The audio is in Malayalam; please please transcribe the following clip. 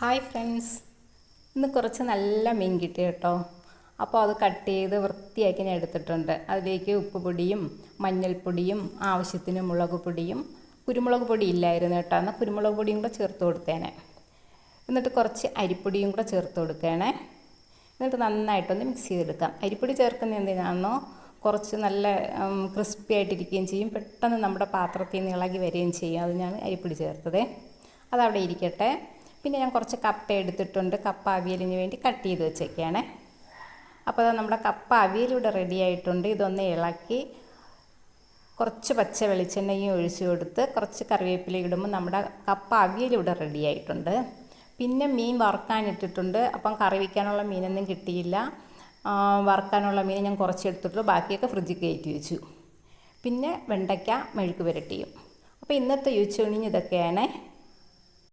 ഹായ് ഫ്രണ്ട്സ്, ഇന്ന് കുറച്ച് നല്ല മീൻ കിട്ടി കേട്ടോ. അപ്പോൾ അത് കട്ട് ചെയ്ത് വൃത്തിയാക്കി ഞാൻ എടുത്തിട്ടുണ്ട്. അതിലേക്ക് ഉപ്പുപൊടിയും മഞ്ഞൾപ്പൊടിയും ആവശ്യത്തിന് മുളക് പൊടിയും, കുരുമുളക് പൊടി ഇല്ലായിരുന്നു കേട്ടോ, എന്നാൽ കുരുമുളക് പൊടിയും കൂടെ ചേർത്ത് കൊടുത്തേനെ. എന്നിട്ട് കുറച്ച് അരിപ്പൊടിയും കൂടെ ചേർത്ത് കൊടുക്കണേ. എന്നിട്ട് നന്നായിട്ടൊന്ന് മിക്സ് ചെയ്തെടുക്കാം. അരിപ്പൊടി ചേർക്കുന്ന എന്തിനാണെന്നോ, കുറച്ച് നല്ല ക്രിസ്പി ആയിട്ടിരിക്കുകയും ചെയ്യും, പെട്ടെന്ന് നമ്മുടെ പാത്രത്തിൽ നിന്ന് ഇളകി വരികയും ചെയ്യും. അത് ഞാൻ അരിപ്പൊടി ചേർത്തതേ. അതവിടെ ഇരിക്കട്ടെ. പിന്നെ ഞാൻ കുറച്ച് കപ്പ എടുത്തിട്ടുണ്ട്. കപ്പ അവിയലിന് വേണ്ടി കട്ട് ചെയ്ത് വെച്ചേക്കാണ്. അപ്പോൾ അത് നമ്മുടെ കപ്പ അവിയലിവിടെ റെഡി ആയിട്ടുണ്ട്. ഇതൊന്ന് ഇളക്കി കുറച്ച് പച്ച വെളിച്ചെണ്ണയും ഒഴിച്ചു കൊടുത്ത് കുറച്ച് കറിവേപ്പില ഇടുമ്പോൾ നമ്മുടെ കപ്പ അവിയലിവിടെ റെഡി ആയിട്ടുണ്ട്. പിന്നെ മീൻ വറുക്കാനിട്ടിട്ടുണ്ട്. അപ്പം കറി വയ്ക്കാനുള്ള മീനൊന്നും കിട്ടിയില്ല. വറുക്കാനുള്ള മീൻ ഞാൻ കുറച്ച് എടുത്തിട്ട് ബാക്കിയൊക്കെ ഫ്രിഡ്ജിൽ കയറ്റി വെച്ചു. പിന്നെ വെണ്ടയ്ക്ക മെഴുക്ക് പുരട്ടിയും. അപ്പോൾ ഇന്നത്തെ യൂച്ചോണിങ് ഇതൊക്കെയാണ്.